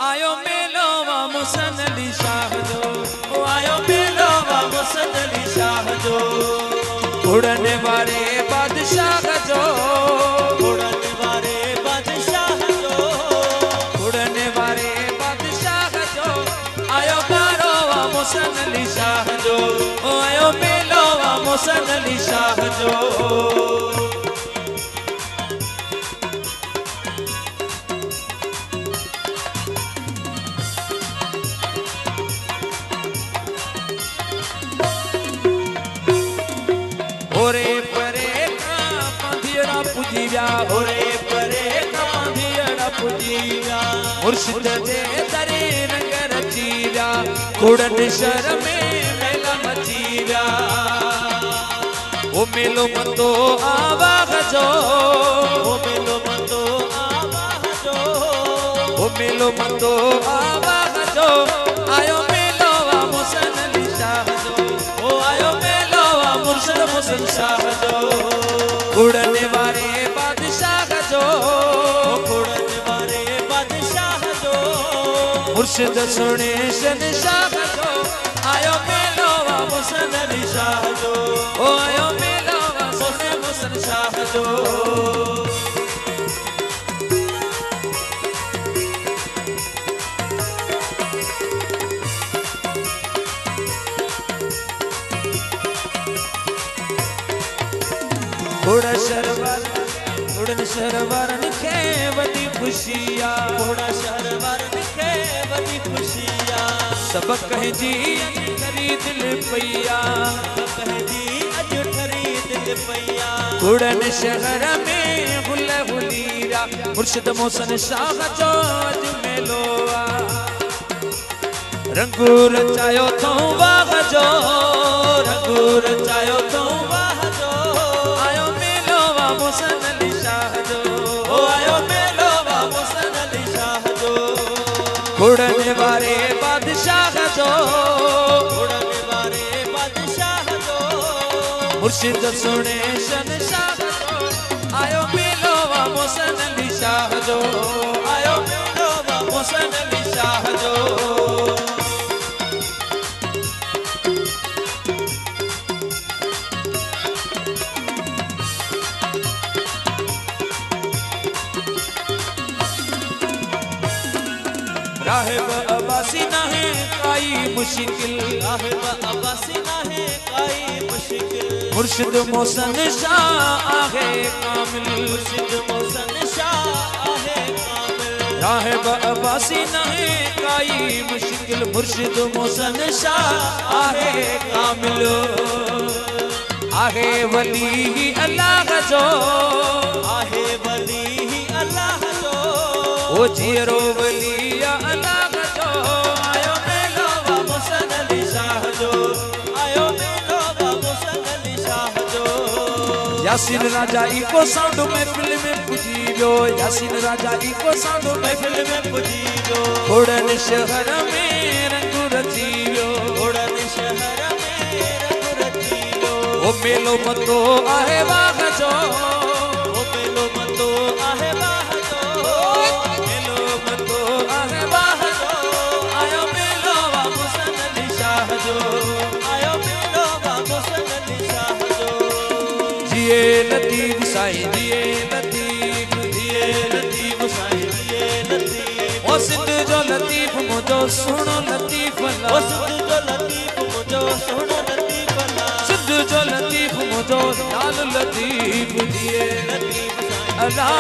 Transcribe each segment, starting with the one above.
आयो मेलो वा मुसन अली शाह जो, आयो मेलो वा मुसन अली शाह जो, उड़ने वाले बादशाह जो, उड़ने वाले बादशाह जो, उड़ने वाले बादशाह जो, आयो कारो वा मुसन अली शाह जो, आयो मेलो वा मुसन अली शाह जो। ओरे परे कांधियड़ा पुजीव्या, ओरे परे कांधियड़ा पुजीव्या, मुर्शिद जे दरे रंग रचीव्या, कुड़न शर में मेला मचीव्या। ओ मेलो मतो आवाग जो, ओ मेलो मतो आवाग जो, ओ मेलो मतो आवाग जो, आयो मेलो वा मुसन अली शाह जो, ओ आयो मेलो वा मुर्शिद मुसन शाह जो, उड़ने वाले बादशाह जो, उड़ने वाले बादशाह जो, मुर्शिद सुने शहंशाह जो, आयो मेलो वा मुसन अली शाह जो, ओ आयो मेलो वा सुने मुसन शाह जो। उड़ा शरवर उड़न शरवरन खे वदी खुशिया, उड़ा शरवरन खे वदी खुशिया, सब कह जी करी दिल पैया, कह जी अज ठरी दिल पैया। उड़न शहर में गुल गुलीरा, मुर्शिद मोहसन शाह जो अज मेलोआ, रंगू रचायो तो वाह जो, रंगू रचायो तो वाह जो, आयो मेलो वा मुसन अली शाह जो, ओ आयो मेलो वा मुसन अली शाह जो, उड़ने वाले बादशाह जो, उड़ने वाले बादशाह जो, मुर्शिद सुने शहंशाह जो, आयो मेलो वा मुसन अली शाह जो, आयो मेलो वा मुसन अली शाह जो। राहिब अब्बासी ना है काई मुश्किल, राहिब अब्बासी ना है काई मुश्किल, मुर्शिद मोहसन शाह आहे कामिल, मुर्शिद मोहसन शाह आहे कामिल। राहिब अब्बासी ना है काई मुश्किल, मुर्शिद मोहसन शाह आहे कामिल, आहे वली अल्लाह जो, आहे वली अल्लाह जो, ओ जीरो वली अल्लाह जो, आयो मेलो वा मुसन अली शाह जो, आयो मेलो वा मुसन अली शाह जो। यासीन राजा इको साउंड महफिल में पुजी वियो, यासीन राजा इको साउंड महफिल में पुजी वियो, उड़न शहर में रंग रची वियो, उड़न शहर में रंग रची वियो। ओ मेलो मतो आहे वाह जो, ओ मेलो मतो आहे वाह जो, मेलो मतो आहे वाह जो, आयो मेलो वा मुसन अली शाह जो, आयो मेलो वा मुसन अली शाह जो। जिए लतीफ साईं जिए लतीफ, जिए लतीफ साईं जिए लतीफ, ओ सिंध जो लतीफ मुझो सुनो लतीफ ला, ओ सिंध जो लतीफ मुझो सुनो लतीफ ला, सिंध जो लतीफ मुझो नाल लतीफ जिए लतीफ साईं अल्लाह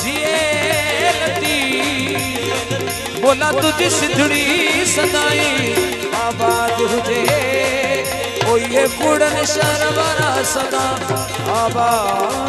जिए लतीफ, बोला तुझी सिंधड़ी सदाई आबाद हुजे, ओ ये कुड़न शहर वारा सदा आबाद।